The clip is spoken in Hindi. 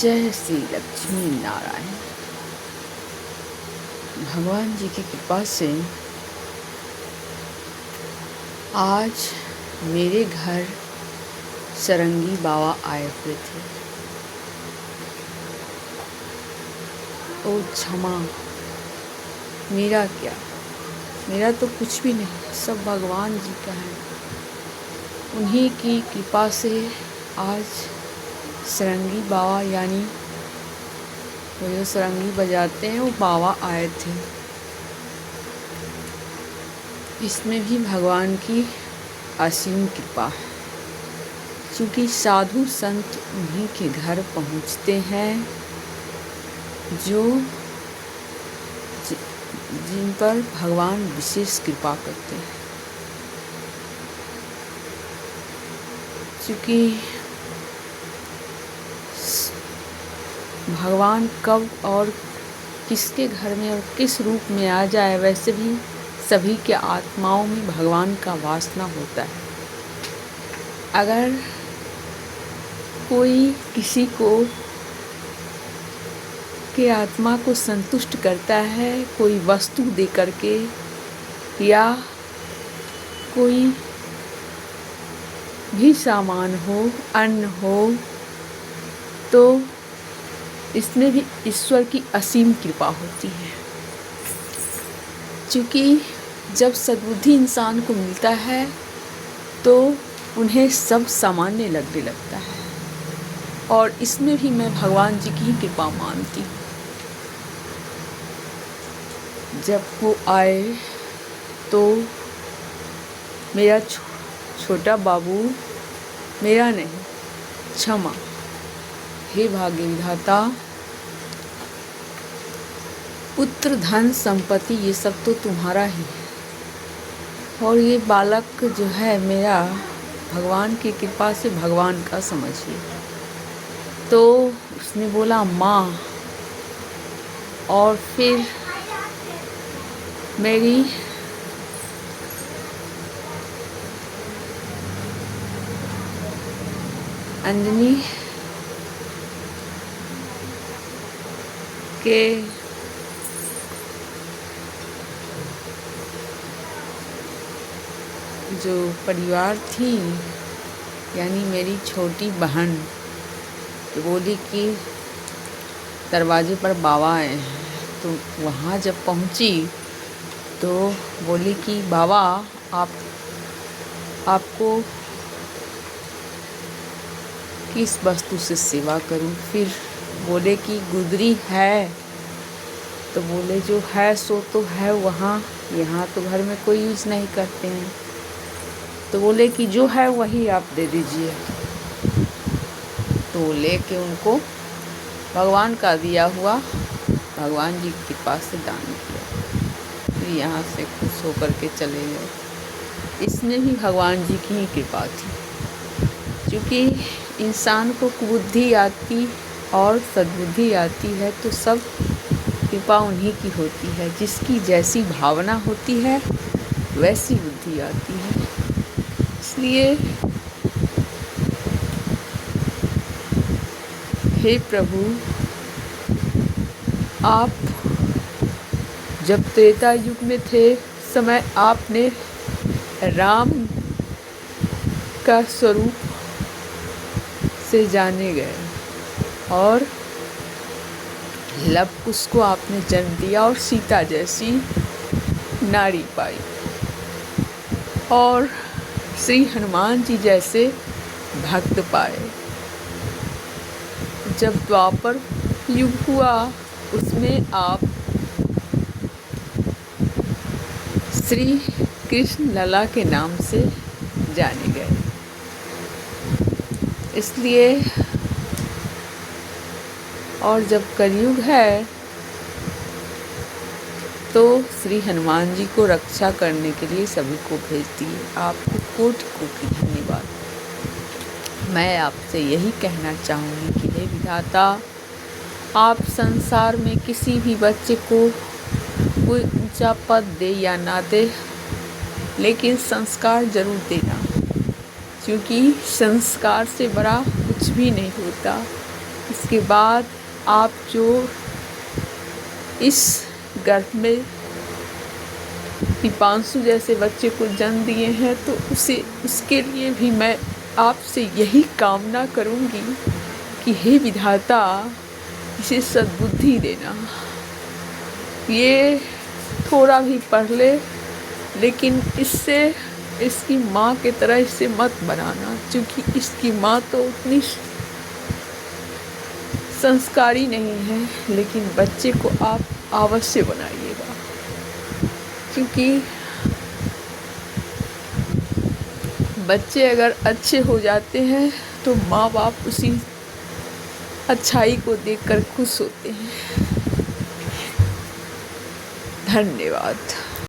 जय श्री लक्ष्मी नारायण। भगवान जी की कृपा से आज मेरे घर सरंगी बाबा आए हुए थे। ओ क्षमा, मेरा क्या, मेरा तो कुछ भी नहीं, सब भगवान जी का है। उन्हीं की कृपा से आज सरंगी बाबा यानी वो जो सरंगी बजाते हैं वो बाबा आए थे। इसमें भी भगवान की असीम कृपा है, क्योंकि साधु संत उन्हीं के घर पहुंचते हैं जो जिन पर भगवान विशेष कृपा करते हैं। क्योंकि भगवान कब और किसके घर में और किस रूप में आ जाए, वैसे भी सभी के आत्माओं में भगवान का वासना होता है। अगर कोई किसी को के आत्मा को संतुष्ट करता है, कोई वस्तु दे करके या कोई भी सामान हो, अन्न हो, तो इसमें भी ईश्वर की असीम कृपा होती है। क्योंकि जब सद्बुद्धि इंसान को मिलता है तो उन्हें सब सामान्य लगने लगता है, और इसमें भी मैं भगवान जी की कृपा मानती हूँ। जब वो आए तो मेरा छोटा बाबू, मेरा नहीं, क्षमा, हे भाग्य विधाता, पुत्र धन संपत्ति ये सब तो तुम्हारा ही है, और ये बालक जो है मेरा भगवान की कृपा से भगवान का समझिए। तो उसने बोला माँ, और फिर मेरी अंजनी के जो परिवार थी, यानी मेरी छोटी बहन, तो बोली कि दरवाजे पर बाबा आए हैं। तो वहाँ जब पहुँची तो बोली कि बाबा आपको किस वस्तु से सेवा करूं। फिर बोले कि गुदरी है। तो बोले जो है सो तो है वहाँ, यहाँ तो घर में कोई यूज़ नहीं करते हैं। तो बोले कि जो है वही आप दे दीजिए। तो लेके उनको भगवान का दिया हुआ भगवान जी की कृपा से दान किया। फिर यहाँ से खुश होकर के चले गए। इसमें भी भगवान जी की ही कृपा थी। क्योंकि इंसान को कुबुद्धि आती और सद्बुद्धि आती है तो सब कृपा उन्हीं की होती है। जिसकी जैसी भावना होती है वैसी बुद्धि आती है। इसलिए हे प्रभु, आप जब त्रेता युग में थे समय आपने राम का स्वरूप से जाने गए और लव कुश को आपने जन्म दिया और सीता जैसी नारी पाई, और श्री हनुमान जी जैसे भक्त पाए। जब द्वापर युग हुआ उसमें आप श्री कृष्ण लला के नाम से जाने गए। इसलिए और जब कलयुग है तो श्री हनुमान जी को रक्षा करने के लिए सभी को भेज दिए। आपको कोटि कोटि धन्यवाद। मैं आपसे यही कहना चाहूँगी कि हे विधाता, आप संसार में किसी भी बच्चे को कोई ऊंचा पद दे या ना दे, लेकिन संस्कार जरूर देना, क्योंकि संस्कार से बड़ा कुछ भी नहीं होता। इसके बाद आप जो इस गर्भ में दीपांशु जैसे बच्चे को जन्म दिए हैं, तो उसके लिए भी मैं आपसे यही कामना करूँगी कि हे विधाता, इसे सद्बुद्धि देना। ये थोड़ा भी पढ़ ले, लेकिन इससे इसकी माँ की तरह इसे मत बनाना, क्योंकि इसकी माँ तो उतनी संस्कारी नहीं है। लेकिन बच्चे को आप अवश्य बनाइएगा, क्योंकि बच्चे अगर अच्छे हो जाते हैं तो माँ बाप उसी अच्छाई को देखकर खुश होते हैं। धन्यवाद।